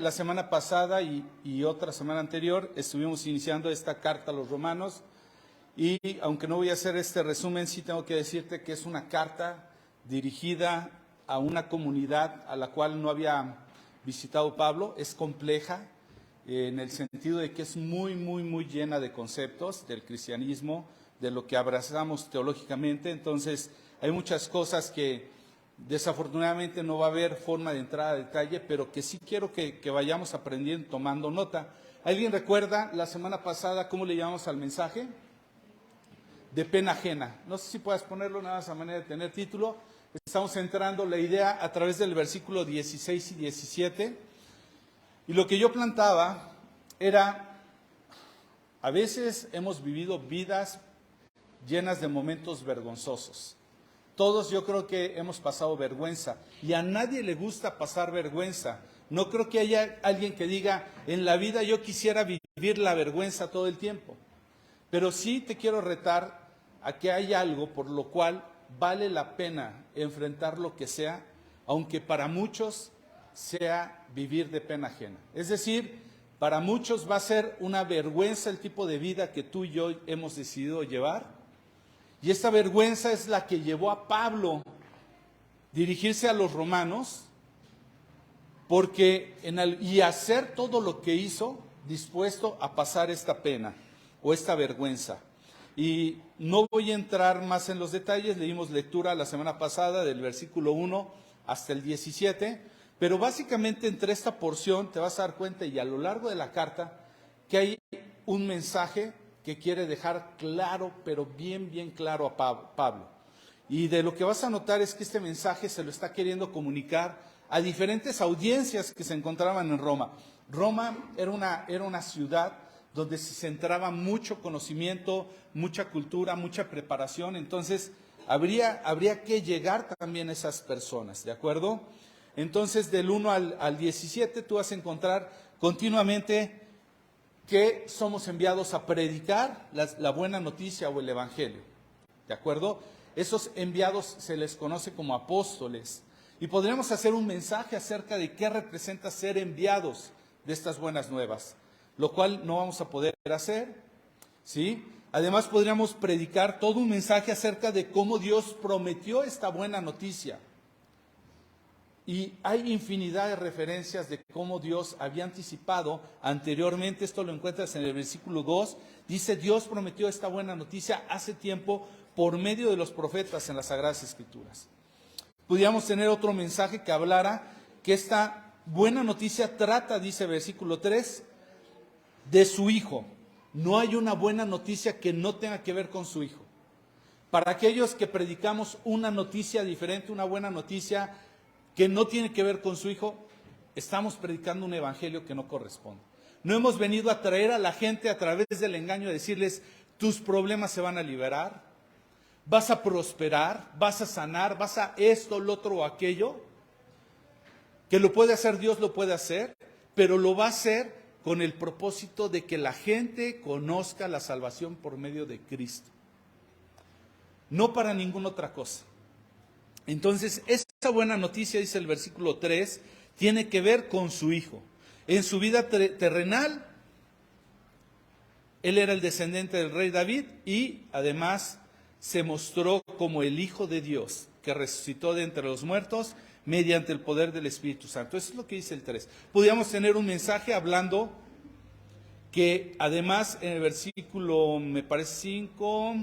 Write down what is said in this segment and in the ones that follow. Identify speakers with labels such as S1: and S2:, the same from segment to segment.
S1: la semana pasada y otra semana anterior estuvimos iniciando esta carta a los romanos y aunque no voy a hacer este resumen, sí tengo que decirte que es una carta dirigida a una comunidad a la cual no había visitado Pablo. Es compleja en el sentido de que es muy llena de conceptos del cristianismo, de lo que abrazamos teológicamente. Entonces hay muchas cosas que desafortunadamente no va a haber forma de entrar a detalle, pero que sí quiero que vayamos aprendiendo, tomando nota. ¿Alguien recuerda la semana pasada cómo le llamamos al mensaje? De pena ajena. No sé si puedas ponerlo nada más a manera de tener título. Estamos centrando la idea a través del versículo 16 y 17. Y lo que yo plantaba era, a veces hemos vivido vidas llenas de momentos vergonzosos. Todos yo creo que hemos pasado vergüenza y a nadie le gusta pasar vergüenza. No creo que haya alguien que diga, en la vida yo quisiera vivir la vergüenza todo el tiempo. Pero sí te quiero retar a que hay algo por lo cual vale la pena enfrentar lo que sea, aunque para muchos sea vivir de pena ajena. Es decir, para muchos va a ser una vergüenza el tipo de vida que tú y yo hemos decidido llevar. Y esta vergüenza es la que llevó a Pablo dirigirse a los romanos y hacer todo lo que hizo dispuesto a pasar esta pena o esta vergüenza. Y no voy a entrar más en los detalles, le dimos lectura la semana pasada del versículo 1 hasta el 17, pero básicamente entre esta porción te vas a dar cuenta y a lo largo de la carta que hay un mensaje que quiere dejar claro, pero bien claro a Pablo. Y de lo que vas a notar es que este mensaje se lo está queriendo comunicar a diferentes audiencias que se encontraban en Roma. Roma era una ciudad donde se centraba mucho conocimiento, mucha cultura, mucha preparación. Entonces, habría que llegar también a esas personas, ¿de acuerdo? Entonces, del 1 al 17, tú vas a encontrar continuamente que somos enviados a predicar la buena noticia o el evangelio, ¿de acuerdo? Esos enviados se les conoce como apóstoles. Y podríamos hacer un mensaje acerca de qué representa ser enviados de estas buenas nuevas, lo cual no vamos a poder hacer, ¿sí? Además podríamos predicar todo un mensaje acerca de cómo Dios prometió esta buena noticia. Y hay infinidad de referencias de cómo Dios había anticipado anteriormente. Esto lo encuentras en el versículo 2. Dice, Dios prometió esta buena noticia hace tiempo por medio de los profetas en las Sagradas Escrituras. Pudiéramos tener otro mensaje que hablara que esta buena noticia trata, dice el versículo 3, de su Hijo. No hay una buena noticia que no tenga que ver con su Hijo. Para aquellos que predicamos una noticia diferente, una buena noticia que no tiene que ver con su Hijo, estamos predicando un evangelio que no corresponde. No hemos venido a traer a la gente a través del engaño a decirles, tus problemas se van a liberar, vas a prosperar, vas a sanar, vas a esto, lo otro o aquello. Que lo puede hacer Dios, lo puede hacer, pero lo va a hacer con el propósito de que la gente conozca la salvación por medio de Cristo. No para ninguna otra cosa. Entonces, esta buena noticia, dice el versículo 3, tiene que ver con su Hijo. En su vida terrenal, él era el descendiente del rey David y además se mostró como el Hijo de Dios, que resucitó de entre los muertos mediante el poder del Espíritu Santo. Eso es lo que dice el 3. Podríamos tener un mensaje hablando que además en el versículo, me parece 5...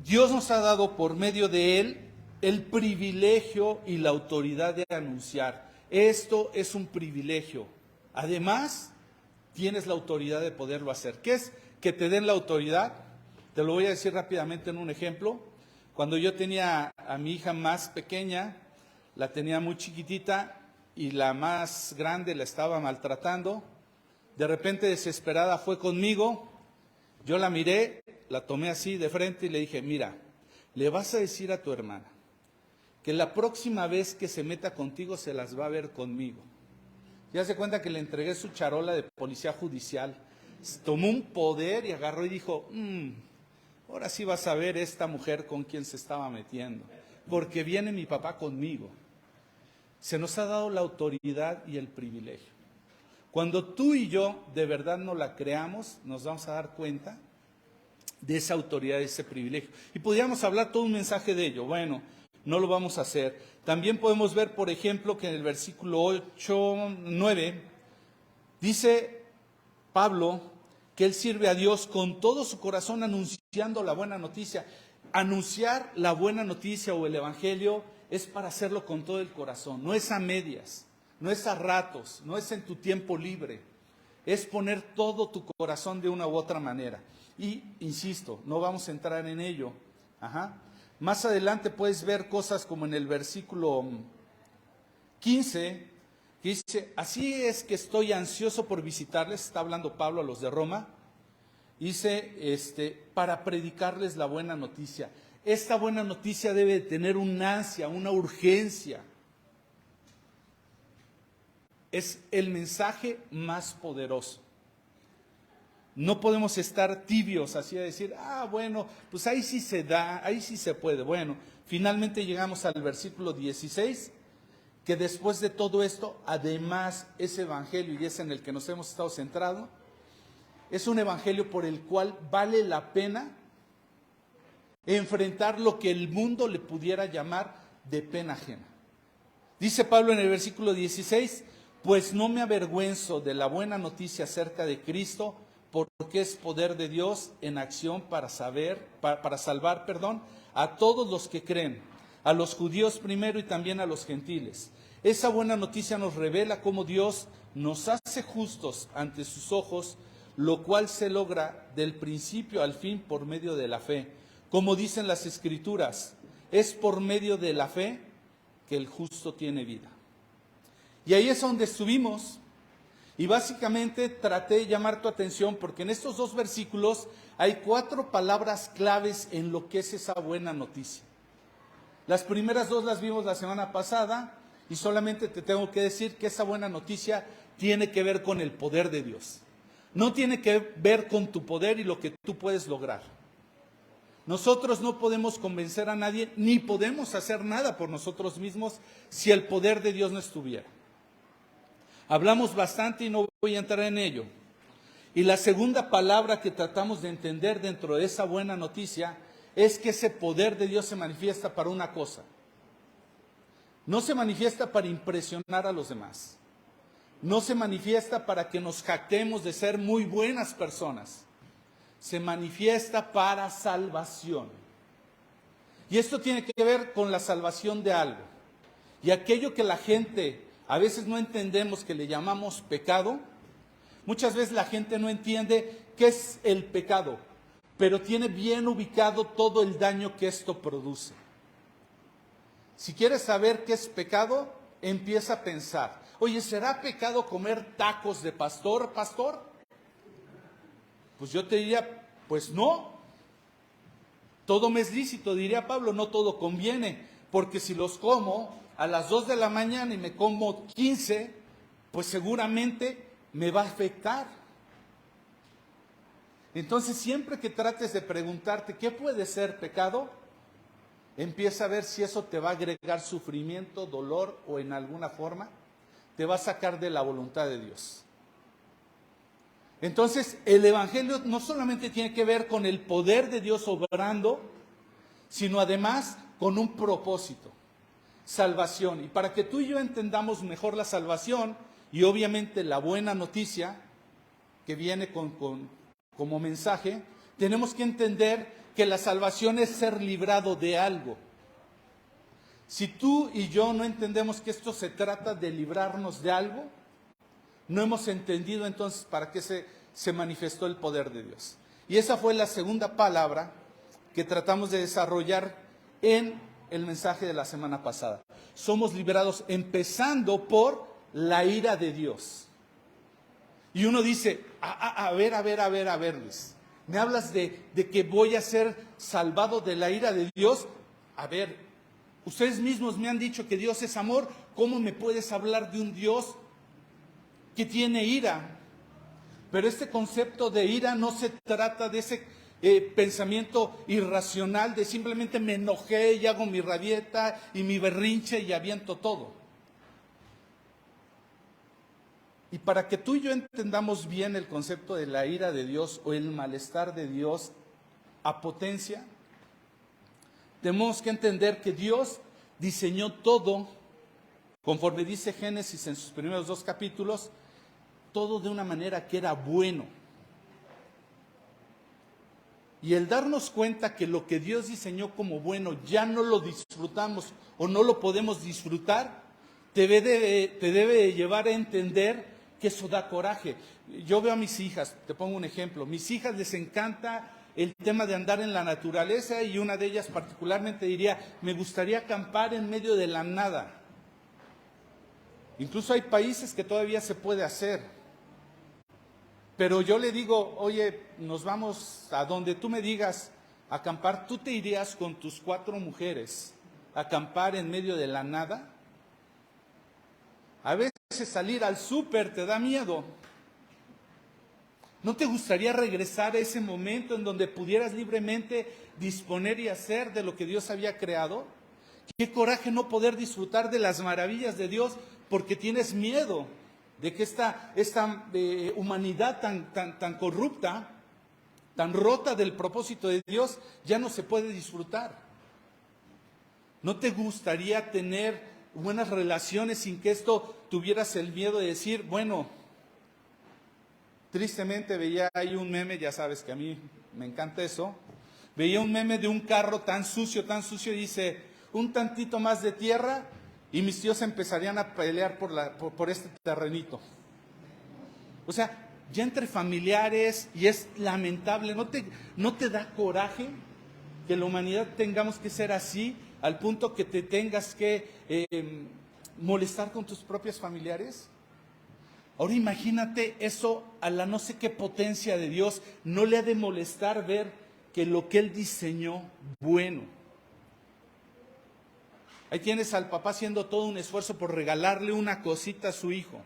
S1: Dios nos ha dado por medio de Él el privilegio y la autoridad de anunciar. Esto es un privilegio. Además, tienes la autoridad de poderlo hacer. ¿Qué es que te den la autoridad? Te lo voy a decir rápidamente en un ejemplo. Cuando yo tenía a mi hija más pequeña, la tenía muy chiquitita y la más grande la estaba maltratando. De repente, desesperada, fue conmigo. Yo la miré, la tomé así de frente y le dije, mira, le vas a decir a tu hermana que la próxima vez que se meta contigo se las va a ver conmigo. Ya se cuenta que le entregué su charola de policía judicial. Tomó un poder y agarró y dijo, ahora sí vas a ver esta mujer con quien se estaba metiendo, porque viene mi papá conmigo. Se nos ha dado la autoridad y el privilegio. Cuando tú y yo de verdad no la creamos, nos vamos a dar cuenta de esa autoridad, de ese privilegio. Y podríamos hablar todo un mensaje de ello. Bueno, no lo vamos a hacer. También podemos ver, por ejemplo, que en el versículo 8, 9, dice Pablo que él sirve a Dios con todo su corazón anunciando la buena noticia. Anunciar la buena noticia o el evangelio es para hacerlo con todo el corazón, no es a medias, no es a ratos, no es en tu tiempo libre, es poner todo tu corazón de una u otra manera. Y, insisto, no vamos a entrar en ello. Más adelante puedes ver cosas como en el versículo 15, que dice, así es que estoy ansioso por visitarles, está hablando Pablo a los de Roma, dice, para predicarles la buena noticia. Esta buena noticia debe de tener una ansia, una urgencia. Es el mensaje más poderoso. No podemos estar tibios, así a decir, bueno, pues ahí sí se da, ahí sí se puede. Bueno, finalmente llegamos al versículo 16, que después de todo esto, además ese evangelio, y es en el que nos hemos estado centrado, es un evangelio por el cual vale la pena enfrentar lo que el mundo le pudiera llamar de pena ajena. Dice Pablo en el versículo 16, pues no me avergüenzo de la buena noticia acerca de Cristo, porque es poder de Dios en acción para salvar, a todos los que creen, a los judíos primero y también a los gentiles. Esa buena noticia nos revela cómo Dios nos hace justos ante sus ojos, lo cual se logra del principio al fin por medio de la fe. Como dicen las Escrituras, es por medio de la fe que el justo tiene vida. Y ahí es donde estuvimos. Y básicamente traté de llamar tu atención porque en estos dos versículos hay 4 palabras claves en lo que es esa buena noticia. Las primeras 2 las vimos la semana pasada y solamente te tengo que decir que esa buena noticia tiene que ver con el poder de Dios. No tiene que ver con tu poder y lo que tú puedes lograr. Nosotros no podemos convencer a nadie ni podemos hacer nada por nosotros mismos si el poder de Dios no estuviera. Hablamos bastante y no voy a entrar en ello. Y la segunda palabra que tratamos de entender dentro de esa buena noticia es que ese poder de Dios se manifiesta para una cosa. No se manifiesta para impresionar a los demás. No se manifiesta para que nos jactemos de ser muy buenas personas. Se manifiesta para salvación. Y esto tiene que ver con la salvación de algo. Y aquello que la gente a veces no entendemos, que le llamamos pecado, muchas veces la gente no entiende qué es el pecado, pero tiene bien ubicado todo el daño que esto produce. Si quieres saber qué es pecado, empieza a pensar, oye, ¿será pecado comer tacos de pastor? Pues yo te diría, pues no. Todo me es lícito, diría Pablo, no todo conviene, porque si los como a las 2 de la mañana y me como 15, pues seguramente me va a afectar. Entonces, siempre que trates de preguntarte qué puede ser pecado, empieza a ver si eso te va a agregar sufrimiento, dolor o en alguna forma te va a sacar de la voluntad de Dios. Entonces, el evangelio no solamente tiene que ver con el poder de Dios obrando, sino además con un propósito. Salvación. Y para que tú y yo entendamos mejor la salvación y obviamente la buena noticia que viene como mensaje, tenemos que entender que la salvación es ser librado de algo. Si tú y yo no entendemos que esto se trata de librarnos de algo, no hemos entendido entonces para qué se manifestó el poder de Dios. Y esa fue la segunda palabra que tratamos de desarrollar en el mensaje de la semana pasada. Somos liberados empezando por la ira de Dios. Y uno dice, a ver, Luis, ¿me hablas de que voy a ser salvado de la ira de Dios? A ver, ustedes mismos me han dicho que Dios es amor, ¿cómo me puedes hablar de un Dios que tiene ira? Pero este concepto de ira no se trata de ese pensamiento irracional de simplemente me enojé y hago mi rabieta y mi berrinche y aviento todo. Y para que tú y yo entendamos bien el concepto de la ira de Dios o el malestar de Dios a potencia, tenemos que entender que Dios diseñó todo, conforme dice Génesis en sus primeros 2 capítulos, todo de una manera que era bueno. Y el darnos cuenta que lo que Dios diseñó como bueno ya no lo disfrutamos o no lo podemos disfrutar, te debe llevar a entender que eso da coraje. Yo veo a mis hijas, te pongo un ejemplo, mis hijas les encanta el tema de andar en la naturaleza y una de ellas particularmente diría, me gustaría acampar en medio de la nada. Incluso hay países que todavía se puede hacer. Pero yo le digo, oye, nos vamos a donde tú me digas a acampar, ¿tú te irías con tus 4 mujeres a acampar en medio de la nada? A veces salir al súper te da miedo. ¿No te gustaría regresar a ese momento en donde pudieras libremente disponer y hacer de lo que Dios había creado? Qué coraje no poder disfrutar de las maravillas de Dios porque tienes miedo de que esta humanidad tan corrupta, tan rota del propósito de Dios, ya no se puede disfrutar. ¿No te gustaría tener buenas relaciones sin que esto tuvieras el miedo de decir, bueno, tristemente veía ahí un meme, ya sabes que a mí me encanta eso, veía un meme de un carro tan sucio y dice, un tantito más de tierra y mis tíos empezarían a pelear por este terrenito. O sea, ya entre familiares, y es lamentable, ¿no te da coraje que la humanidad tengamos que ser así, al punto que te tengas que molestar con tus propios familiares? Ahora imagínate eso a la no sé qué potencia de Dios, no le ha de molestar ver que lo que Él diseñó, bueno. Ahí tienes al papá haciendo todo un esfuerzo por regalarle una cosita a su hijo.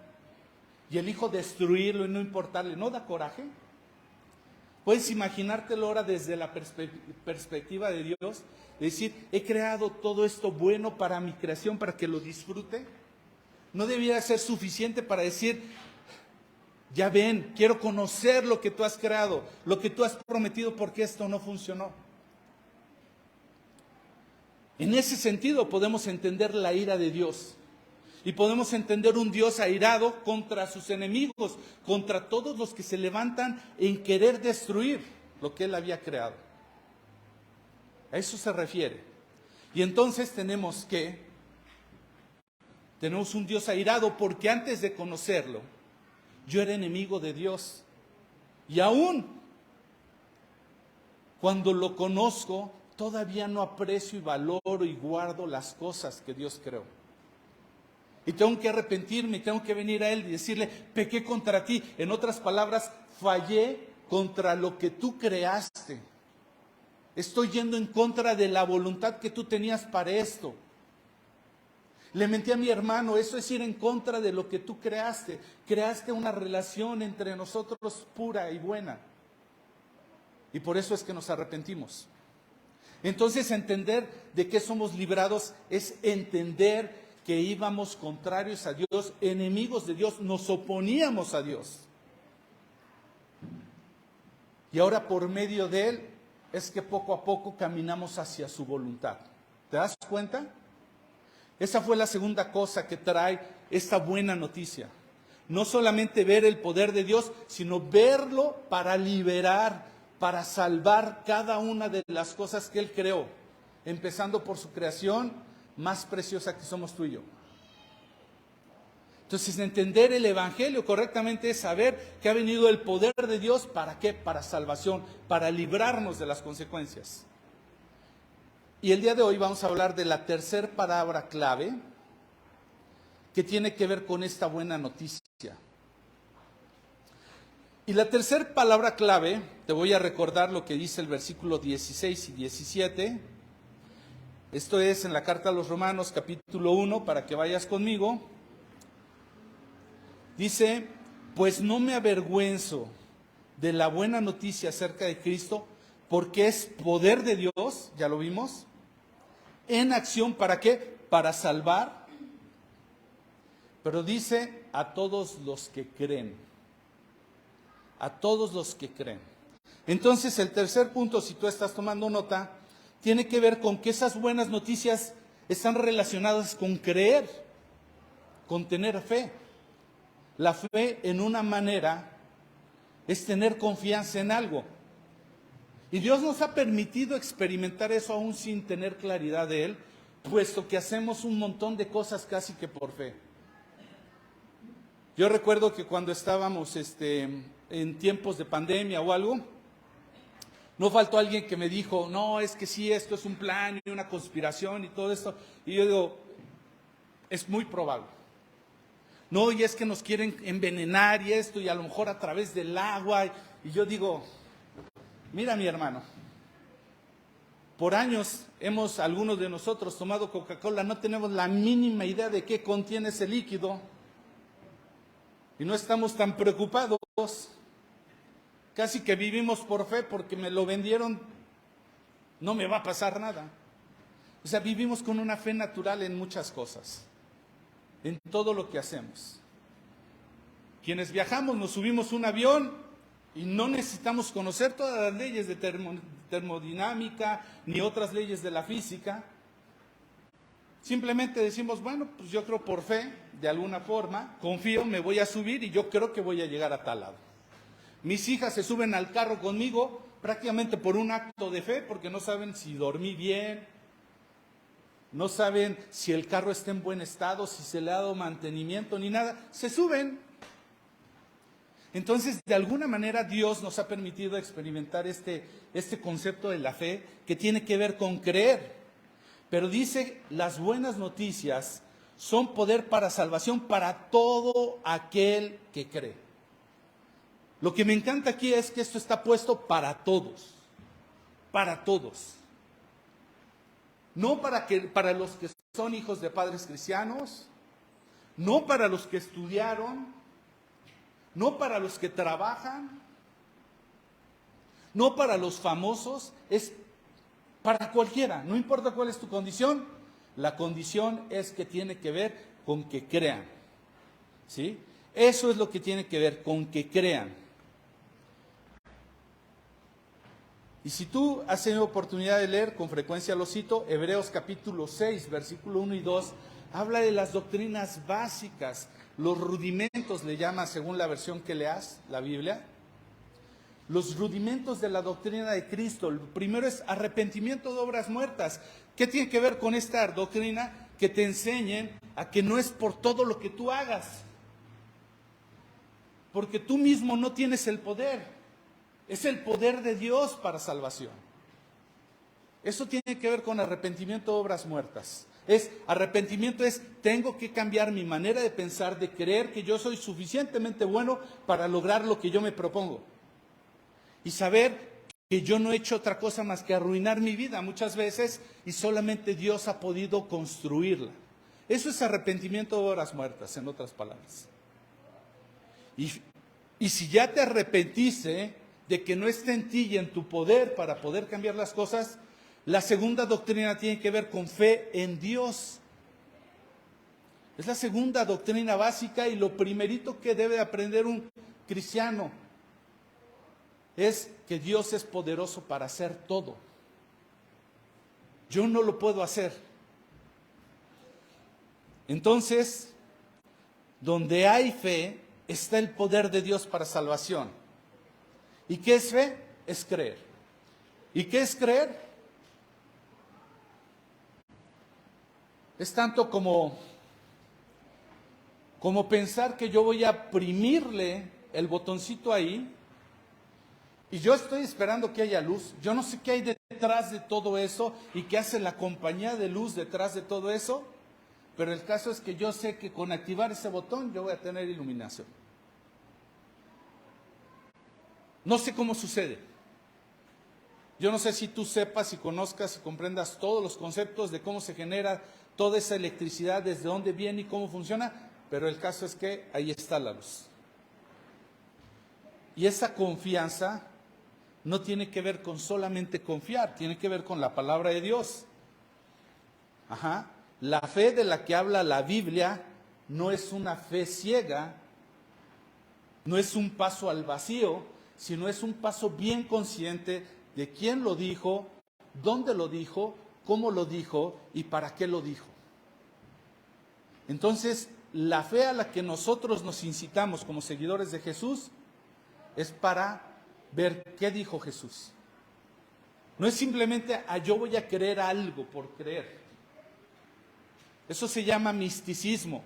S1: Y el hijo destruirlo y no importarle. ¿No da coraje? Puedes imaginártelo ahora desde la perspectiva de Dios. Decir, he creado todo esto bueno para mi creación, para que lo disfrute. No debiera ser suficiente para decir, ya ven, quiero conocer lo que tú has creado, lo que tú has prometido, porque esto no funcionó. En ese sentido podemos entender la ira de Dios y podemos entender un Dios airado contra sus enemigos, contra todos los que se levantan en querer destruir lo que Él había creado. A eso se refiere. Y entonces tenemos un Dios airado porque antes de conocerlo, yo era enemigo de Dios. Y aún cuando lo conozco, todavía no aprecio y valoro y guardo las cosas que Dios creó. Y tengo que arrepentirme, y tengo que venir a Él y decirle, pequé contra ti. En otras palabras, fallé contra lo que tú creaste. Estoy yendo en contra de la voluntad que tú tenías para esto. Le mentí a mi hermano, eso es ir en contra de lo que tú creaste. Creaste una relación entre nosotros pura y buena. Y por eso es que nos arrepentimos. Entonces, entender de qué somos librados es entender que íbamos contrarios a Dios, enemigos de Dios, nos oponíamos a Dios. Y ahora por medio de Él es que poco a poco caminamos hacia su voluntad. ¿Te das cuenta? Esa fue la segunda cosa que trae esta buena noticia. No solamente ver el poder de Dios, sino verlo para liberar, para salvar cada una de las cosas que Él creó, empezando por su creación más preciosa que somos tú y yo. Entonces, entender el Evangelio correctamente es saber que ha venido el poder de Dios, ¿para qué? Para salvación, para librarnos de las consecuencias. Y el día de hoy vamos a hablar de la tercera palabra clave que tiene que ver con esta buena noticia. Y la tercera palabra clave, te voy a recordar lo que dice el versículo 16 y 17. Esto es en la carta a los Romanos, capítulo 1, para que vayas conmigo. Dice, pues no me avergüenzo de la buena noticia acerca de Cristo, porque es poder de Dios, ya lo vimos, en acción, ¿para qué? Para salvar. Pero dice, a todos los que creen. A todos los que creen. Entonces, el tercer punto, si tú estás tomando nota, tiene que ver con que esas buenas noticias están relacionadas con creer, con tener fe. La fe, en una manera, es tener confianza en algo. Y Dios nos ha permitido experimentar eso aún sin tener claridad de Él, puesto que hacemos un montón de cosas casi que por fe. Yo recuerdo que cuando estábamos en tiempos de pandemia o algo, no faltó alguien que me dijo, no, es que sí, esto es un plan y una conspiración y todo esto. Y yo digo, es muy probable. No, y es que nos quieren envenenar y esto, y a lo mejor a través del agua. Y yo digo, mira mi hermano, por años algunos de nosotros tomado Coca-Cola, no tenemos la mínima idea de qué contiene ese líquido. Y no estamos tan preocupados. Casi que vivimos por fe porque me lo vendieron, no me va a pasar nada. O sea, vivimos con una fe natural en muchas cosas, en todo lo que hacemos. Quienes viajamos, nos subimos a un avión y no necesitamos conocer todas las leyes de termodinámica ni otras leyes de la física. Simplemente decimos, bueno, pues yo creo por fe, de alguna forma, confío, me voy a subir y yo creo que voy a llegar a tal lado. Mis hijas se suben al carro conmigo prácticamente por un acto de fe, porque no saben si dormí bien, no saben si el carro está en buen estado, si se le ha dado mantenimiento ni nada, se suben. Entonces, de alguna manera Dios nos ha permitido experimentar este concepto de la fe que tiene que ver con creer. Pero dice, las buenas noticias son poder para salvación para todo aquel que cree. Lo que me encanta aquí es que esto está puesto para todos, para todos. No para los que son hijos de padres cristianos, no para los que estudiaron, no para los que trabajan, no para los famosos, es para cualquiera, no importa cuál es tu condición, la condición es que tiene que ver con que crean, ¿sí? Eso es lo que tiene que ver con que crean. Y si tú has tenido oportunidad de leer, con frecuencia lo cito, Hebreos capítulo 6, versículo 1 y 2, habla de las doctrinas básicas, los rudimentos le llama según la versión que leas, la Biblia, los rudimentos de la doctrina de Cristo. El primero es arrepentimiento de obras muertas. ¿Qué tiene que ver con esta doctrina? Que te enseñen a que no es por todo lo que tú hagas, porque tú mismo no tienes el poder. Es el poder de Dios para salvación. Eso tiene que ver con arrepentimiento de obras muertas. Arrepentimiento es, tengo que cambiar mi manera de pensar, de creer que yo soy suficientemente bueno para lograr lo que yo me propongo. Y saber que yo no he hecho otra cosa más que arruinar mi vida muchas veces y solamente Dios ha podido construirla. Eso es arrepentimiento de obras muertas, en otras palabras. Y si ya te arrepentiste de que no está en ti y en tu poder para poder cambiar las cosas, la segunda doctrina tiene que ver con fe en Dios. Es la segunda doctrina básica y lo primerito que debe aprender un cristiano es que Dios es poderoso para hacer todo. Yo no lo puedo hacer. Entonces, donde hay fe, está el poder de Dios para salvación. ¿Y qué es fe? Es creer. ¿Y qué es creer? Es tanto como pensar que yo voy a oprimirle el botoncito ahí y yo estoy esperando que haya luz. Yo no sé qué hay detrás de todo eso y qué hace la compañía de luz detrás de todo eso, pero el caso es que yo sé que con activar ese botón yo voy a tener iluminación. No sé cómo sucede. Yo no sé si tú sepas y conozcas y comprendas todos los conceptos de cómo se genera toda esa electricidad, desde dónde viene y cómo funciona, pero el caso es que ahí está la luz. Y esa confianza no tiene que ver con solamente confiar, tiene que ver con la palabra de Dios. La fe de la que habla la Biblia no es una fe ciega, no es un paso al vacío, sino es un paso bien consciente de quién lo dijo, dónde lo dijo, cómo lo dijo y para qué lo dijo. Entonces, la fe a la que nosotros nos incitamos como seguidores de Jesús es para ver qué dijo Jesús. No es simplemente, yo voy a creer algo por creer. Eso se llama misticismo.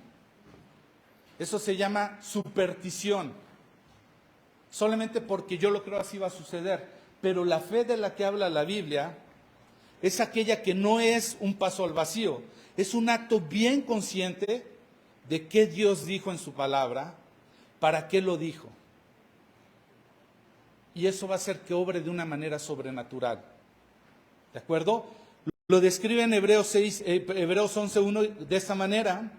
S1: Eso se llama superstición. Solamente porque yo lo creo así va a suceder. Pero la fe de la que habla la Biblia es aquella que no es un paso al vacío. Es un acto bien consciente de qué Dios dijo en su palabra, para qué lo dijo. Y eso va a hacer que obre de una manera sobrenatural. ¿De acuerdo? Lo describe en Hebreos 11:1 de esta manera.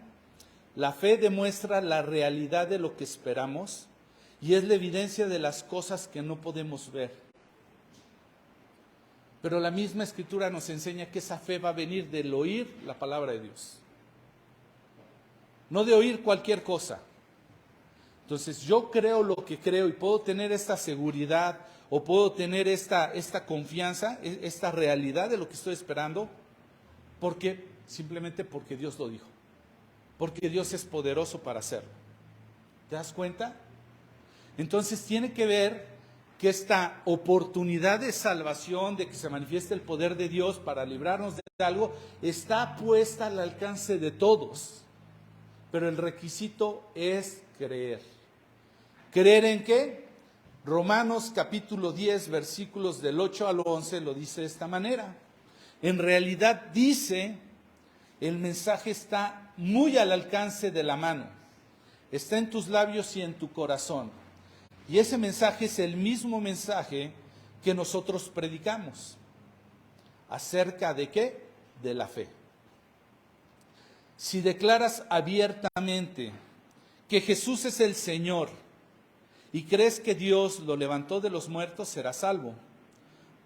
S1: La fe demuestra la realidad de lo que esperamos y es la evidencia de las cosas que no podemos ver. Pero la misma Escritura nos enseña que esa fe va a venir del oír la palabra de Dios. No de oír cualquier cosa. Entonces yo creo lo que creo y puedo tener esta seguridad o puedo tener esta confianza, esta realidad de lo que estoy esperando, porque simplemente porque Dios lo dijo. Porque Dios es poderoso para hacerlo. ¿Te das cuenta? Entonces tiene que ver que esta oportunidad de salvación, de que se manifieste el poder de Dios para librarnos de algo, está puesta al alcance de todos. Pero el requisito es creer. ¿Creer en qué? Romanos capítulo 10, versículos del 8 al 11 lo dice de esta manera. En realidad dice, el mensaje está muy al alcance de la mano. Está en tus labios y en tu corazón. Y ese mensaje es el mismo mensaje que nosotros predicamos. ¿Acerca de qué? De la fe. Si declaras abiertamente que Jesús es el Señor y crees que Dios lo levantó de los muertos, serás salvo.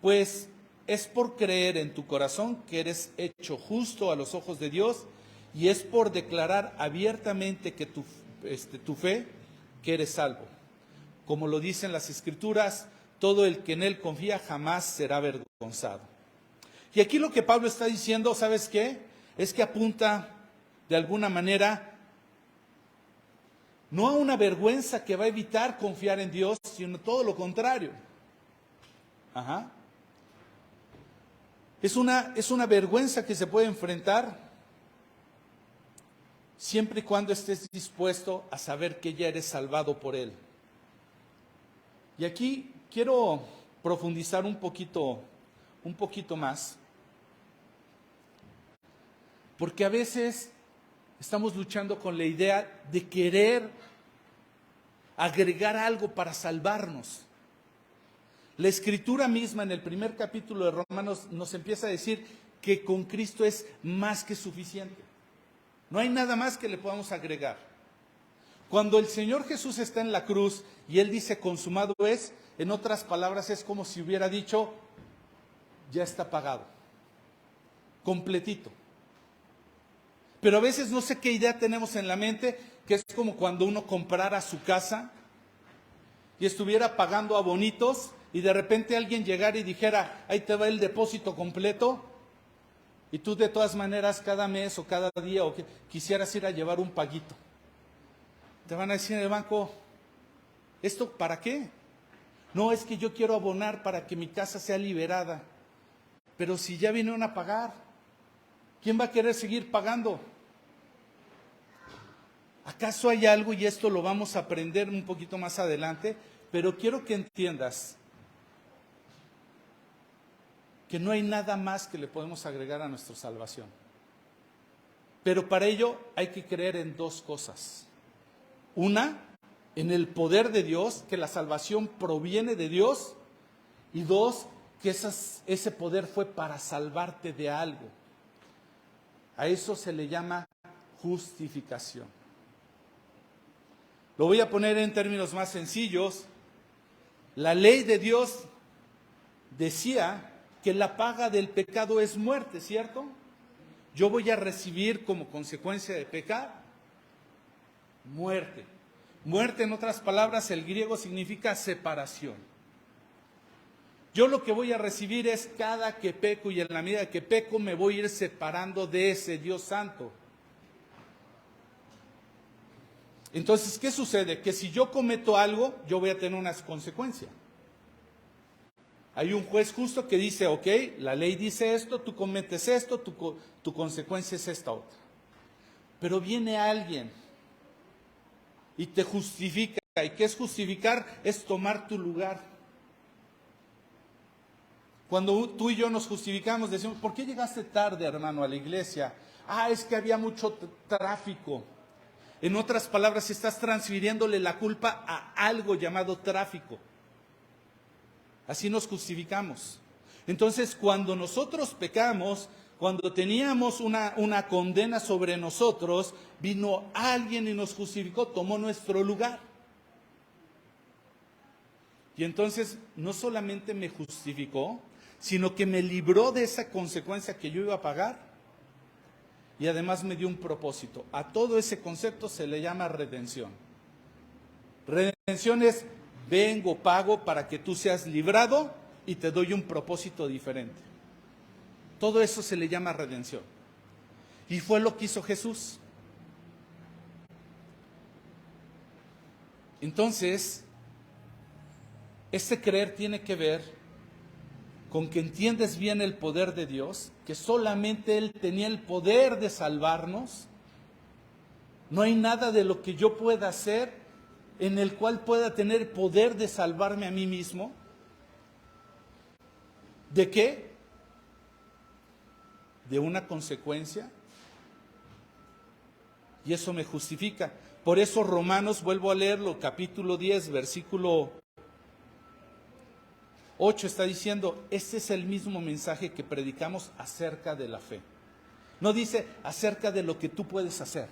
S1: Pues es por creer en tu corazón que eres hecho justo a los ojos de Dios y es por declarar abiertamente que tu fe, que eres salvo. Como lo dicen las Escrituras, todo el que en Él confía jamás será avergonzado. Y aquí lo que Pablo está diciendo, ¿sabes qué? Es que apunta de alguna manera no a una vergüenza que va a evitar confiar en Dios, sino todo lo contrario. Es una vergüenza que se puede enfrentar siempre y cuando estés dispuesto a saber que ya eres salvado por Él. Y aquí quiero profundizar un poquito más, porque a veces estamos luchando con la idea de querer agregar algo para salvarnos. La Escritura misma en el primer capítulo de Romanos nos empieza a decir que con Cristo es más que suficiente. No hay nada más que le podamos agregar. Cuando el Señor Jesús está en la cruz y Él dice consumado es, en otras palabras es como si hubiera dicho ya está pagado, completito. Pero a veces no sé qué idea tenemos en la mente, que es como cuando uno comprara su casa y estuviera pagando abonitos y de repente alguien llegara y dijera, ahí te va el depósito completo, y tú de todas maneras cada mes o cada día o quisieras ir a llevar un paguito. Te van a decir en el banco, ¿esto para qué? No, es que yo quiero abonar para que mi casa sea liberada. Pero si ya vinieron a pagar, ¿quién va a querer seguir pagando? ¿Acaso hay algo, y esto lo vamos a aprender un poquito más adelante, pero quiero que entiendas que no hay nada más que le podemos agregar a nuestra salvación? Pero para ello hay que creer en dos cosas. Una, en el poder de Dios, que la salvación proviene de Dios. Y dos, que ese poder fue para salvarte de algo. A eso se le llama justificación. Lo voy a poner en términos más sencillos. La ley de Dios decía que la paga del pecado es muerte, ¿cierto? Yo voy a recibir como consecuencia de pecar Muerte. Muerte, en otras palabras, el griego significa separación. Yo lo que voy a recibir es cada que peco, y en la medida que peco me voy a ir separando de ese Dios santo. Entonces, ¿qué sucede? Que si yo cometo algo, yo voy a tener unas consecuencias. Hay un juez justo que dice, ok, la ley dice esto, tú cometes esto, tu consecuencia es esta otra. Pero viene alguien y te justifica. ¿Y qué es justificar? Es tomar tu lugar. Cuando tú y yo nos justificamos, decimos, ¿por qué llegaste tarde, hermano, a la iglesia? Ah, es que había mucho tráfico. En otras palabras, estás transfiriéndole la culpa a algo llamado tráfico. Así nos justificamos. Entonces, cuando nosotros pecamos, cuando teníamos una condena sobre nosotros, vino alguien y nos justificó, tomó nuestro lugar. Y entonces, no solamente me justificó, sino que me libró de esa consecuencia que yo iba a pagar. Y además me dio un propósito. A todo ese concepto se le llama redención. Redención es, vengo, pago para que tú seas librado y te doy un propósito diferente. Todo eso se le llama redención. Y fue lo que hizo Jesús. Entonces, este creer tiene que ver con que entiendes bien el poder de Dios, que solamente Él tenía el poder de salvarnos. No hay nada de lo que yo pueda hacer en el cual pueda tener poder de salvarme a mí mismo. ¿De qué? De una consecuencia. Y eso me justifica. Por eso Romanos, vuelvo a leerlo, capítulo 10, versículo 8 está diciendo, este es el mismo mensaje que predicamos acerca de la fe. No dice acerca de lo que tú puedes hacer.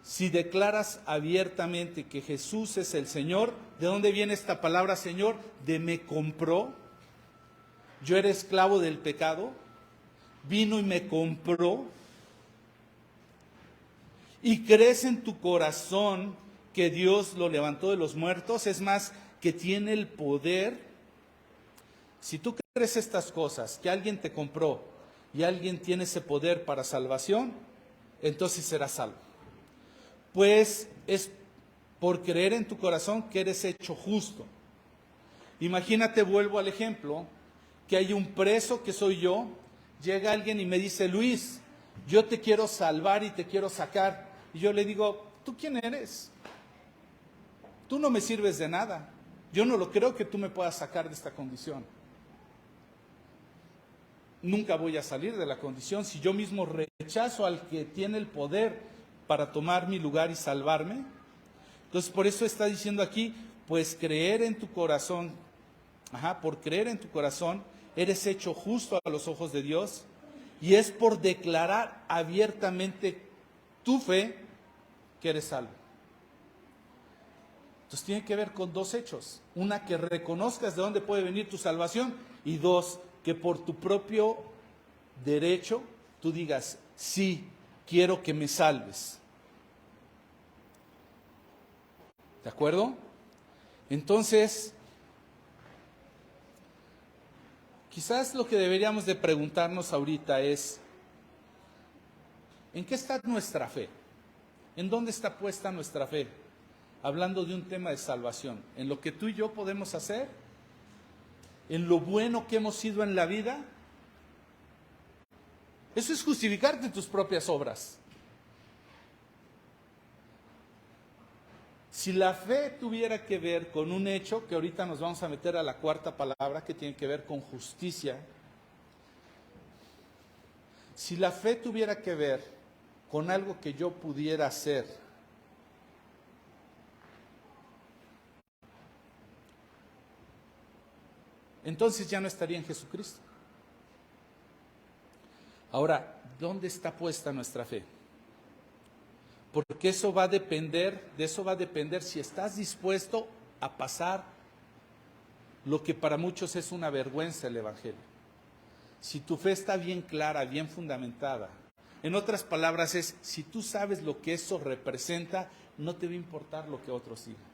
S1: Si declaras abiertamente que Jesús es el Señor, ¿de dónde viene esta palabra Señor? De me compró. Yo era esclavo del pecado, vino y me compró. Y crees en tu corazón que Dios lo levantó de los muertos, es más, que tiene el poder. Si tú crees estas cosas, que alguien te compró y alguien tiene ese poder para salvación, entonces serás salvo. Pues es por creer en tu corazón que eres hecho justo. Imagínate, vuelvo al ejemplo, que hay un preso que soy yo, llega alguien y me dice, Luis, yo te quiero salvar y te quiero sacar. Y yo le digo, ¿tú quién eres? Tú no me sirves de nada. Yo no lo creo que tú me puedas sacar de esta condición. Nunca voy a salir de la condición si yo mismo rechazo al que tiene el poder para tomar mi lugar y salvarme. Entonces, por eso está diciendo aquí, pues creer en tu corazón, por creer en tu corazón, eres hecho justo a los ojos de Dios, y es por declarar abiertamente tu fe que eres salvo. Entonces tiene que ver con dos hechos. Una, que reconozcas de dónde puede venir tu salvación, y dos, que por tu propio derecho tú digas, sí, quiero que me salves. ¿De acuerdo? Entonces, quizás lo que deberíamos de preguntarnos ahorita es, ¿en qué está nuestra fe? ¿En dónde está puesta nuestra fe? Hablando de un tema de salvación, ¿en lo que tú y yo podemos hacer? ¿En lo bueno que hemos sido en la vida? Eso es justificarte tus propias obras. Si la fe tuviera que ver con un hecho, que ahorita nos vamos a meter a la cuarta palabra, que tiene que ver con justicia. Si la fe tuviera que ver con algo que yo pudiera hacer, entonces ya no estaría en Jesucristo. Ahora, ¿dónde está puesta nuestra fe? Porque eso va a depender, de eso va a depender si estás dispuesto a pasar lo que para muchos es una vergüenza, el Evangelio. Si tu fe está bien clara, bien fundamentada, En otras palabras es, si tú sabes lo que eso representa, no te va a importar lo que otros digan.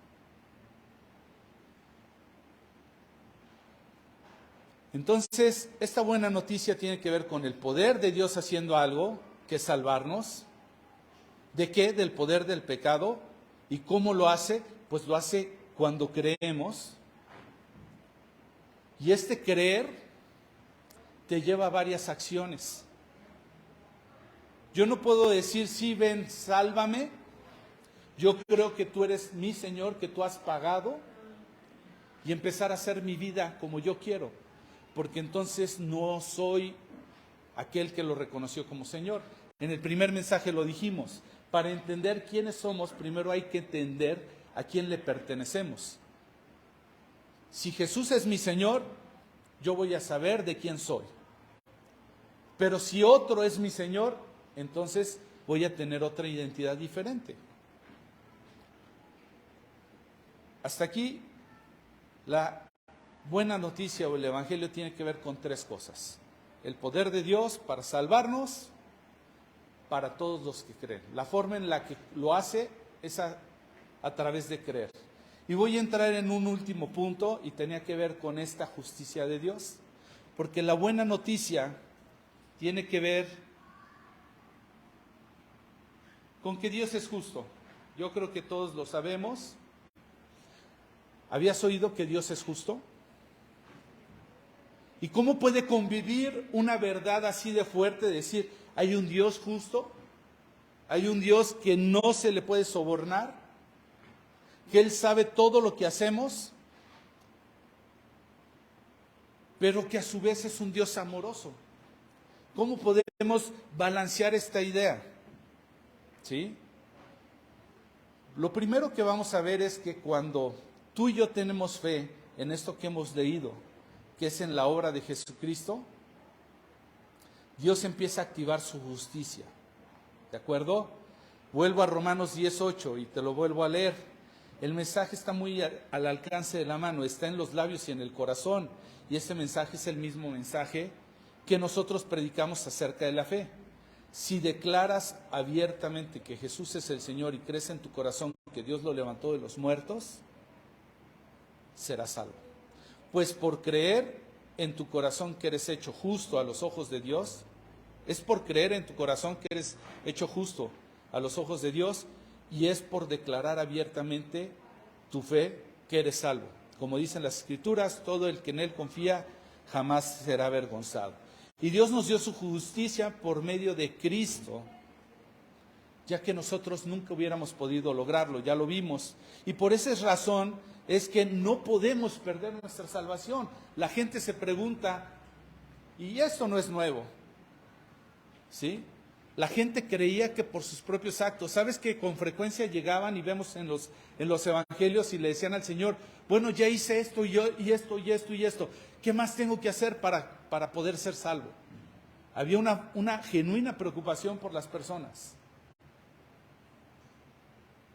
S1: Entonces, esta buena noticia tiene que ver con el poder de Dios haciendo algo, que es salvarnos. ¿De qué? Del poder del pecado. ¿Y cómo lo hace? Pues lo hace cuando creemos. Y este creer te lleva a varias acciones. Yo no puedo decir, sí, ven, sálvame. Yo creo que tú eres mi Señor, que tú has pagado. Y empezar a hacer mi vida como yo quiero. Porque entonces no soy aquel que lo reconoció como Señor. En el primer mensaje lo dijimos. Para entender quiénes somos, primero hay que entender a quién le pertenecemos. Si Jesús es mi Señor, yo voy a saber de quién soy. Pero si otro es mi Señor, entonces voy a tener otra identidad diferente. Hasta aquí, la buena noticia o el Evangelio tiene que ver con tres cosas. El poder de Dios para salvarnos, para todos los que creen. La forma en la que lo hace es a través de creer. Y voy a entrar en un último punto y tenía que ver con esta justicia de Dios. Porque la buena noticia tiene que ver con que Dios es justo. Yo creo que todos lo sabemos. ¿Habías oído que Dios es justo? ¿Y cómo puede convivir una verdad así de fuerte? Decir, hay un Dios justo, hay un Dios que no se le puede sobornar, que Él sabe todo lo que hacemos, pero que a su vez es un Dios amoroso. ¿Cómo podemos balancear esta idea? ¿Sí? Lo primero que vamos a ver es que cuando tú y yo tenemos fe en esto que hemos leído, que es en la obra de Jesucristo, Dios empieza a activar su justicia. ¿De acuerdo? Vuelvo a Romanos 10:8 y te lo vuelvo a leer. El mensaje está muy al alcance de la mano, está en los labios y en el corazón. Y este mensaje es el mismo mensaje que nosotros predicamos acerca de la fe. Si declaras abiertamente que Jesús es el Señor y crees en tu corazón que Dios lo levantó de los muertos, serás salvo. Pues por creer en tu corazón que eres hecho justo a los ojos de Dios, es por creer en tu corazón que eres hecho justo a los ojos de Dios, y es por declarar abiertamente tu fe que eres salvo. Como dicen las Escrituras, todo el que en Él confía jamás será avergonzado. Y Dios nos dio su justicia por medio de Cristo, ya que nosotros nunca hubiéramos podido lograrlo, ya lo vimos. Y por esa razón es que no podemos perder nuestra salvación. La gente se pregunta, y esto no es nuevo, ¿sí? La gente creía que por sus propios actos, ¿sabes que con frecuencia llegaban y vemos en los evangelios y le decían al Señor, bueno, ya hice esto y esto y esto y esto, ¿qué más tengo que hacer para poder ser salvo? Había una genuina preocupación por las personas.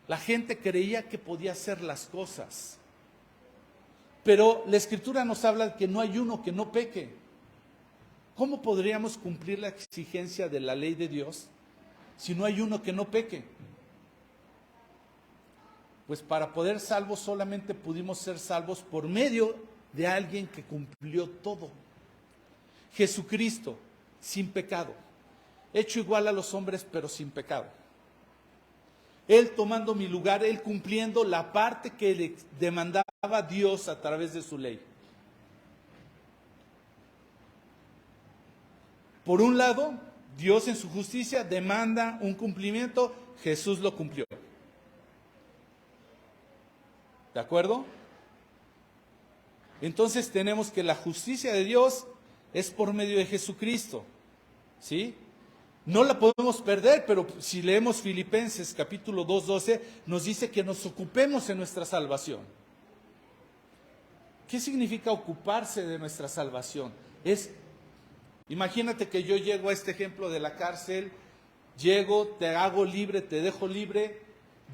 S1: La gente creía que podía hacer las cosas, pero la Escritura nos habla de que no hay uno que no peque. ¿Cómo podríamos cumplir la exigencia de la ley de Dios si no hay uno que no peque? Pues para poder salvos solamente pudimos ser salvos por medio de alguien que cumplió todo. Jesucristo, sin pecado, hecho igual a los hombres pero sin pecado. Él tomando mi lugar, Él cumpliendo la parte que le demandaba Dios a través de su ley. Por un lado, Dios en su justicia demanda un cumplimiento, Jesús lo cumplió. ¿De acuerdo? Entonces tenemos que la justicia de Dios es por medio de Jesucristo, ¿sí? No la podemos perder, pero si leemos Filipenses capítulo 2:12, nos dice que nos ocupemos en nuestra salvación. ¿Qué significa ocuparse de nuestra salvación? Imagínate que yo llego a este ejemplo de la cárcel, llego, te hago libre, te dejo libre,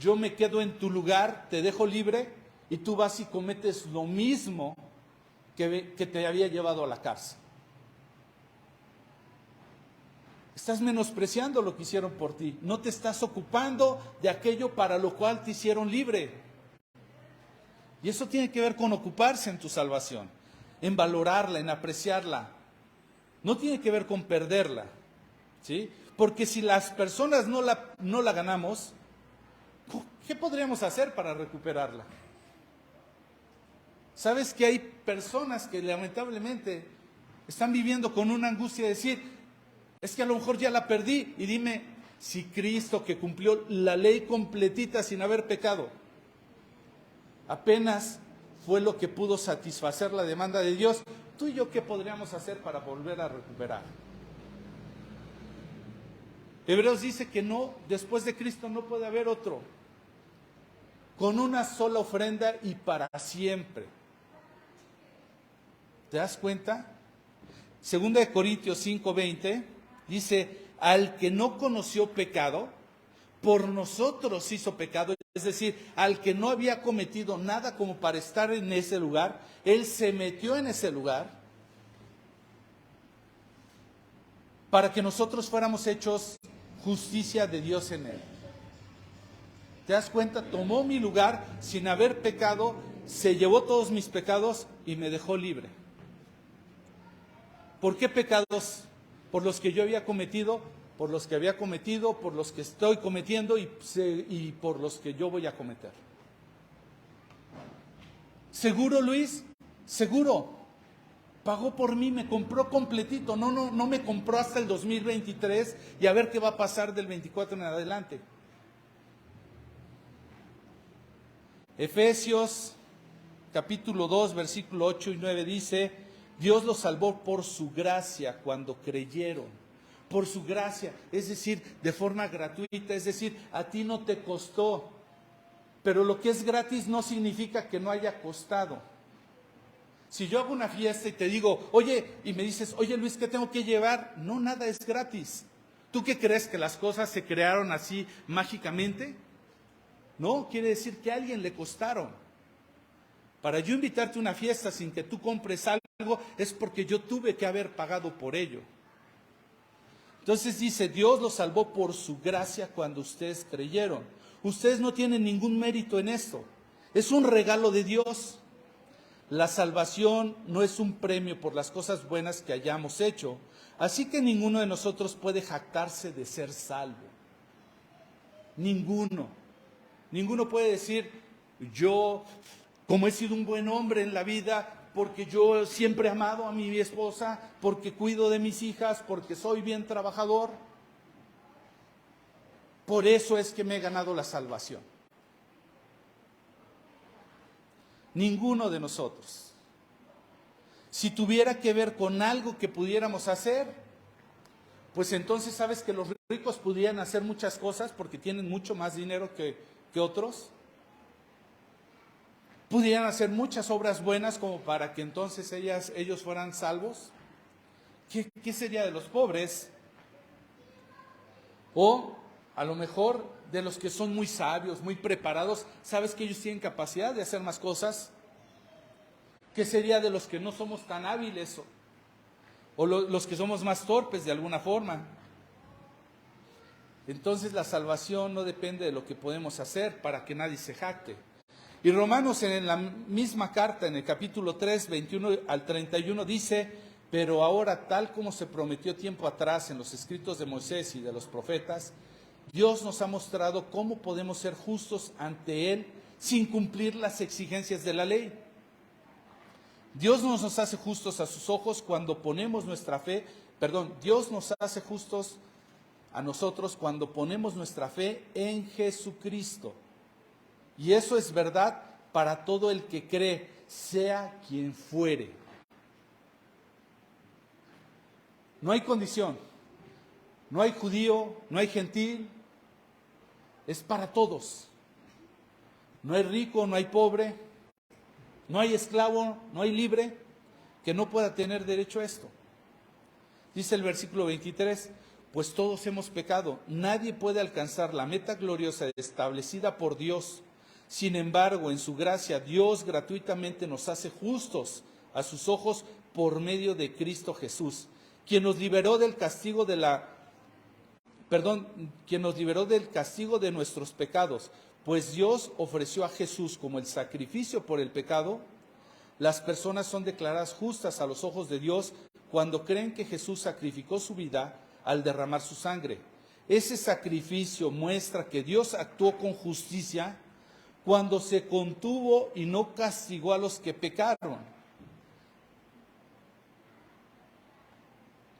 S1: yo me quedo en tu lugar, te dejo libre, y tú vas y cometes lo mismo que te había llevado a la cárcel. Estás menospreciando lo que hicieron por ti. No te estás ocupando de aquello para lo cual te hicieron libre. Y eso tiene que ver con ocuparse en tu salvación, en valorarla, en apreciarla. No tiene que ver con perderla, ¿sí? Porque si las personas no la ganamos, ¿qué podríamos hacer para recuperarla? ¿Sabes que hay personas que lamentablemente están viviendo con una angustia de decir, es que a lo mejor ya la perdí? Y dime, si Cristo, que cumplió la ley completita sin haber pecado, apenas fue lo que pudo satisfacer la demanda de Dios, ¿tú y yo qué podríamos hacer para volver a recuperar? Hebreos dice que no, después de Cristo no puede haber otro, con una sola ofrenda y para siempre. ¿Te das cuenta? Segunda de Corintios 5:20 dice, al que no conoció pecado, por nosotros hizo pecado, es decir, al que no había cometido nada como para estar en ese lugar, él se metió en ese lugar para que nosotros fuéramos hechos justicia de Dios en él. ¿Te das cuenta? Tomó mi lugar sin haber pecado, se llevó todos mis pecados y me dejó libre. ¿Por qué pecados? Por los que yo había cometido, por los que había cometido, por los que estoy cometiendo y por los que yo voy a cometer. ¿Seguro, Luis? Seguro. Pagó por mí, me compró completito. No me compró hasta el 2023 y a ver qué va a pasar del 24 en adelante. Efesios capítulo 2, versículo 8 y 9 dice, Dios los salvó por su gracia cuando creyeron. Por su gracia, es decir, de forma gratuita, es decir, a ti no te costó. Pero lo que es gratis no significa que no haya costado. Si yo hago una fiesta y te digo, oye, y me dices, oye Luis, ¿qué tengo que llevar? No, nada es gratis. ¿Tú qué crees, que las cosas se crearon así mágicamente? No, quiere decir que a alguien le costaron. Para yo invitarte a una fiesta sin que tú compres algo, es porque yo tuve que haber pagado por ello. Entonces dice, Dios los salvó por su gracia cuando ustedes creyeron. Ustedes no tienen ningún mérito en esto. Es un regalo de Dios. La salvación no es un premio por las cosas buenas que hayamos hecho. Así que ninguno de nosotros puede jactarse de ser salvo. Ninguno. Ninguno puede decir, yo, como he sido un buen hombre en la vida, porque yo siempre he amado a mi esposa, porque cuido de mis hijas, porque soy bien trabajador, por eso es que me he ganado la salvación. Ninguno de nosotros. Si tuviera que ver con algo que pudiéramos hacer, pues entonces sabes que los ricos pudieran hacer muchas cosas porque tienen mucho más dinero que otros. Pudieran hacer muchas obras buenas como para que entonces ellos fueran salvos. ¿Qué sería de los pobres? O a lo mejor de los que son muy sabios, muy preparados, sabes que ellos tienen capacidad de hacer más cosas. ¿Qué sería de los que no somos tan hábiles o los que somos más torpes de alguna forma? Entonces la salvación no depende de lo que podemos hacer para que nadie se jacte. Y Romanos en la misma carta, en el capítulo 3, 21 al 31, dice, pero ahora tal como se prometió tiempo atrás en los escritos de Moisés y de los profetas, Dios nos ha mostrado cómo podemos ser justos ante Él sin cumplir las exigencias de la ley. Dios no nos hace justos a sus ojos cuando ponemos nuestra fe, Dios nos hace justos a nosotros cuando ponemos nuestra fe en Jesucristo. Y eso es verdad para todo el que cree, sea quien fuere. No hay condición, no hay judío, no hay gentil, es para todos. No hay rico, no hay pobre, no hay esclavo, no hay libre que no pueda tener derecho a esto. Dice el versículo 23, pues todos hemos pecado, nadie puede alcanzar la meta gloriosa establecida por Dios. Sin embargo, en su gracia, Dios gratuitamente nos hace justos a sus ojos por medio de Cristo Jesús, quien nos liberó del castigo de la quien nos liberó del castigo de nuestros pecados, pues Dios ofreció a Jesús como el sacrificio por el pecado. Las personas son declaradas justas a los ojos de Dios cuando creen que Jesús sacrificó su vida al derramar su sangre. Ese sacrificio muestra que Dios actuó con justicia cuando se contuvo y no castigó a los que pecaron.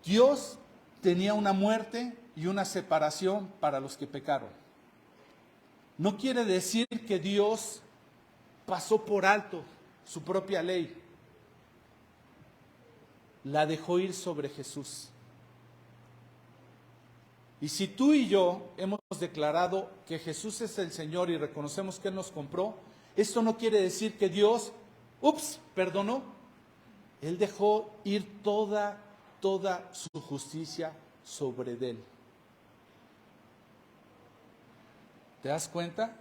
S1: Dios tenía una muerte y una separación para los que pecaron. No quiere decir que Dios pasó por alto su propia ley. La dejó ir sobre Jesús. Y si tú y yo hemos declarado que Jesús es el Señor y reconocemos que Él nos compró, esto no quiere decir que Dios, perdonó. Él dejó ir toda su justicia sobre Él. ¿Te das cuenta?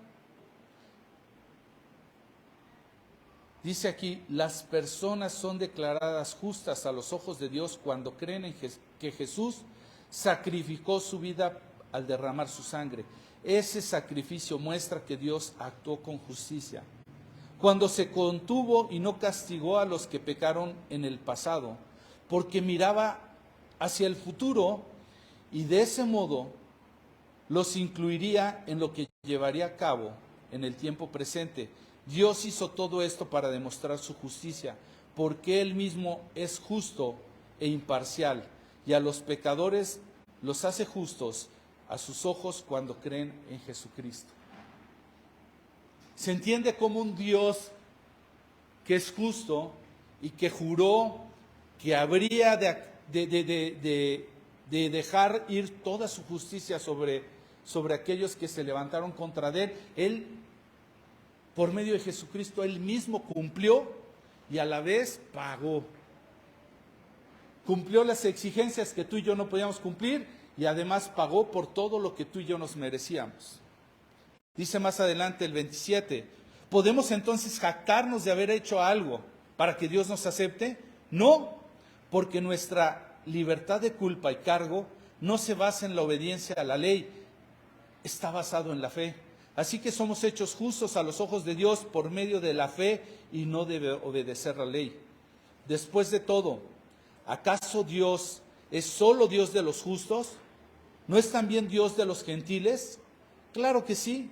S1: Dice aquí, las personas son declaradas justas a los ojos de Dios cuando creen en que Jesús sacrificó su vida al derramar su sangre. Ese sacrificio muestra que Dios actuó con justicia. Cuando se contuvo y no castigó a los que pecaron en el pasado, porque miraba hacia el futuro y de ese modo los incluiría en lo que llevaría a cabo en el tiempo presente. Dios hizo todo esto para demostrar su justicia, porque Él mismo es justo e imparcial, y a los pecadores los hace justos a sus ojos cuando creen en Jesucristo. Se entiende como un Dios que es justo y que juró que habría de dejar ir toda su justicia sobre aquellos que se levantaron contra Él. Él, por medio de Jesucristo, Él mismo cumplió y a la vez pagó. Cumplió las exigencias que tú y yo no podíamos cumplir y además pagó por todo lo que tú y yo nos merecíamos. Dice más adelante el 27, ¿podemos entonces jactarnos de haber hecho algo para que Dios nos acepte? No, porque nuestra libertad de culpa y cargo no se basa en la obediencia a la ley, está basado en la fe. Así que somos hechos justos a los ojos de Dios por medio de la fe y no de obedecer la ley. Después de todo, ¿acaso Dios es solo Dios de los justos? ¿No es también Dios de los gentiles? Claro que sí.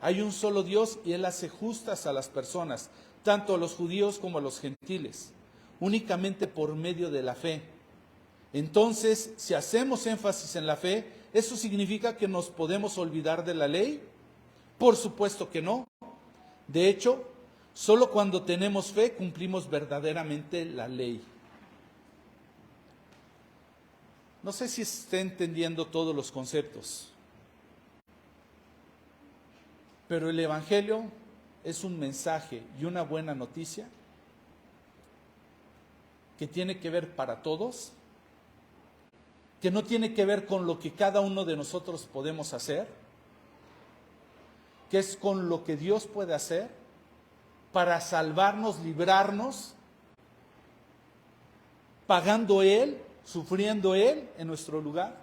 S1: Hay un solo Dios y Él hace justas a las personas, tanto a los judíos como a los gentiles, únicamente por medio de la fe. Entonces, si hacemos énfasis en la fe, ¿eso significa que nos podemos olvidar de la ley? Por supuesto que no. De hecho, solo cuando tenemos fe cumplimos verdaderamente la ley. No sé si esté entendiendo todos los conceptos, pero el Evangelio es un mensaje y una buena noticia que tiene que ver para todos, que no tiene que ver con lo que cada uno de nosotros podemos hacer, que es con lo que Dios puede hacer para salvarnos, librarnos, pagando Él, sufriendo Él en nuestro lugar.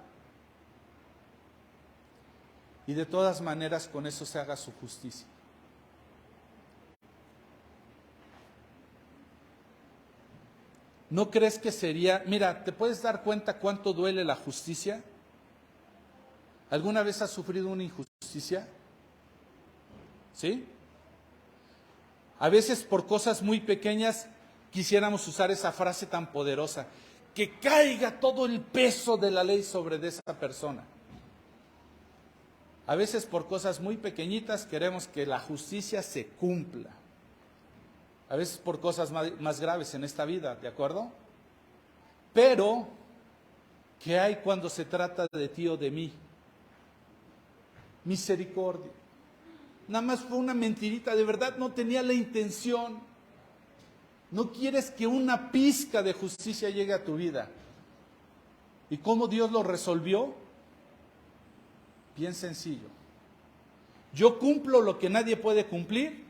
S1: Y de todas maneras con eso se haga su justicia. ¿No crees que sería, mira, ¿te puedes dar cuenta cuánto duele la justicia? ¿Alguna vez has sufrido una injusticia? ¿Sí? A veces por cosas muy pequeñas quisiéramos usar esa frase tan poderosa, que caiga todo el peso de la ley sobre de esa persona. A veces por cosas muy pequeñitas queremos que la justicia se cumpla. A veces por cosas más graves en esta vida, ¿de acuerdo? Pero, ¿qué hay cuando se trata de ti o de mí? Misericordia. Nada más fue una mentirita, de verdad no tenía la intención. No quieres que una pizca de justicia llegue a tu vida. ¿Y cómo Dios lo resolvió? Bien sencillo. Yo cumplo lo que nadie puede cumplir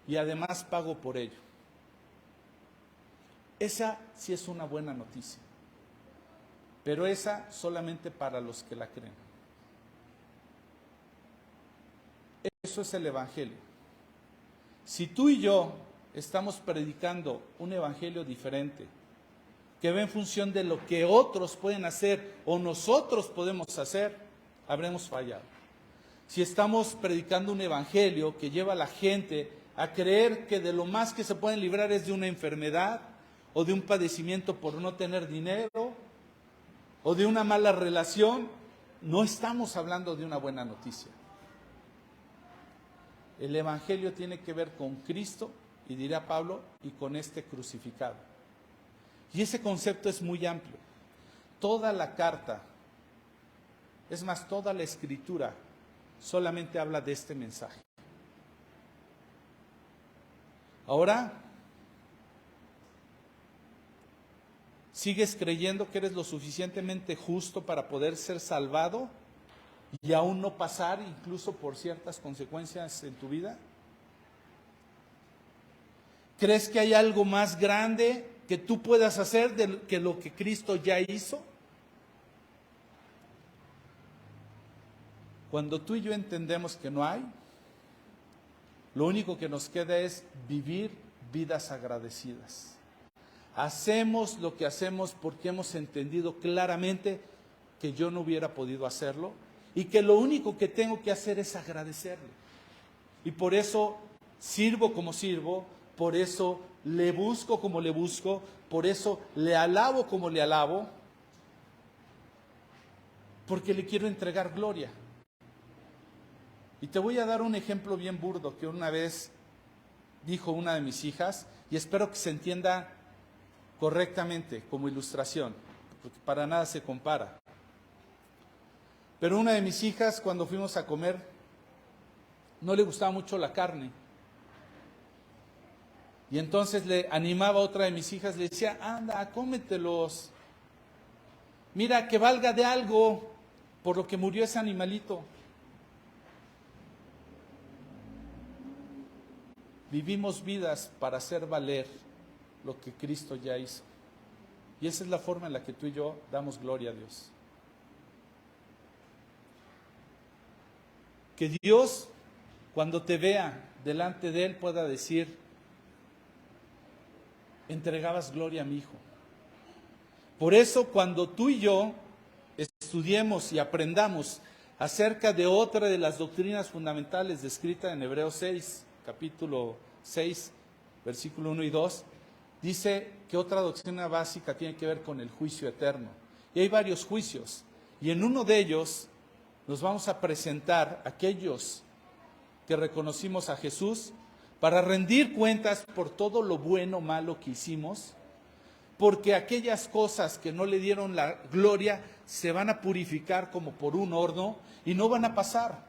S1: y además pago por ello. Esa sí es una buena noticia, pero esa solamente para los que la creen. Eso es el evangelio. Si tú y yo estamos predicando un evangelio diferente, que va en función de lo que otros pueden hacer o nosotros podemos hacer, habremos fallado. Si estamos predicando un evangelio que lleva a la gente a creer que de lo más que se pueden librar es de una enfermedad o de un padecimiento por no tener dinero o de una mala relación, no estamos hablando de una buena noticia. El evangelio tiene que ver con Cristo, y dirá Pablo, y con este crucificado. Y ese concepto es muy amplio. Toda la carta, es más, toda la escritura, solamente habla de este mensaje. Ahora, ¿sigues creyendo que eres lo suficientemente justo para poder ser salvado y aún no pasar incluso por ciertas consecuencias en tu vida? ¿Crees que hay algo más grande que tú puedas hacer que lo que Cristo ya hizo? Cuando tú y yo entendemos que no hay, lo único que nos queda es vivir vidas agradecidas. Hacemos lo que hacemos porque hemos entendido claramente que yo no hubiera podido hacerlo y que lo único que tengo que hacer es agradecerle. Y por eso sirvo como sirvo, por eso le busco como le busco, por eso le alabo como le alabo, porque le quiero entregar gloria. Y te voy a dar un ejemplo bien burdo que una vez dijo una de mis hijas, y espero que se entienda correctamente como ilustración, porque para nada se compara. Pero una de mis hijas, cuando fuimos a comer, no le gustaba mucho la carne. Y entonces le animaba a otra de mis hijas, le decía, anda, cómetelos. Mira, que valga de algo por lo que murió ese animalito. Vivimos vidas para hacer valer lo que Cristo ya hizo. Y esa es la forma en la que tú y yo damos gloria a Dios. Que Dios, cuando te vea delante de Él, pueda decir, entregabas gloria a mi Hijo. Por eso, cuando tú y yo estudiemos y aprendamos acerca de otra de las doctrinas fundamentales descritas en Hebreos 6, capítulo 6, versículo 1 y 2, dice que otra doctrina básica tiene que ver con el juicio eterno. Y hay varios juicios. Y en uno de ellos nos vamos a presentar aquellos que reconocimos a Jesús para rendir cuentas por todo lo bueno o malo que hicimos, porque aquellas cosas que no le dieron la gloria se van a purificar como por un horno y no van a pasar.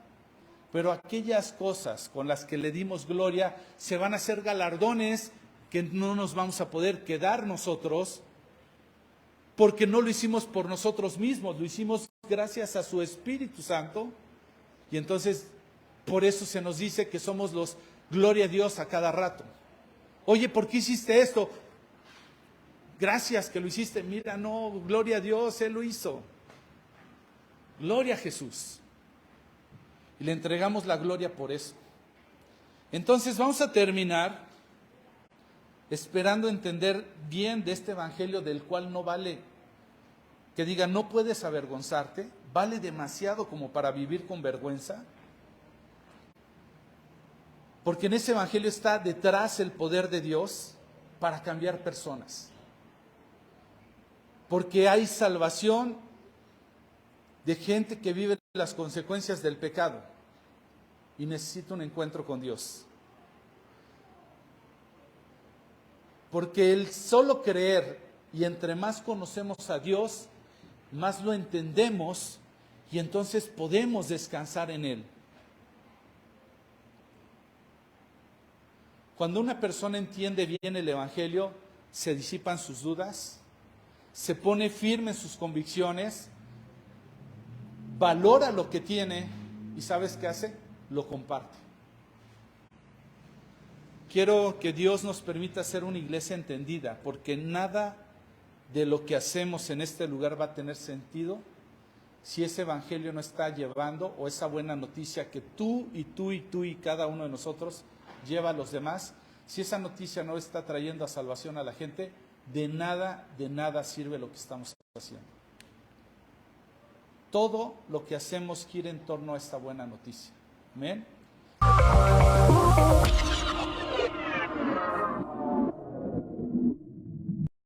S1: Pero aquellas cosas con las que le dimos gloria se van a hacer galardones que no nos vamos a poder quedar nosotros, porque no lo hicimos por nosotros mismos, lo hicimos gracias a su Espíritu Santo. Y entonces, por eso se nos dice que somos los gloria a Dios a cada rato. Oye, ¿por qué hiciste esto? Gracias que lo hiciste. Mira, no, gloria a Dios, Él lo hizo. Gloria a Jesús. Y le entregamos la gloria por eso. Entonces vamos a terminar esperando entender bien de este evangelio, del cual no vale que diga no puedes avergonzarte, vale demasiado como para vivir con vergüenza. Porque en ese evangelio está detrás el poder de Dios para cambiar personas. Porque hay salvación de gente que vive las consecuencias del pecado y necesita un encuentro con Dios. Porque el solo creer, y entre más conocemos a Dios, más lo entendemos y entonces podemos descansar en Él. Cuando una persona entiende bien el evangelio, se disipan sus dudas, se pone firme en sus convicciones, valora lo que tiene y ¿sabes qué hace? Lo comparte. Quiero que Dios nos permita ser una iglesia entendida, porque nada de lo que hacemos en este lugar va a tener sentido si ese evangelio no está llevando, o esa buena noticia que tú y tú y tú y cada uno de nosotros lleva a los demás, si esa noticia no está trayendo a salvación a la gente, de nada sirve lo que estamos haciendo. Todo lo que hacemos gira en torno a esta buena noticia. Amén.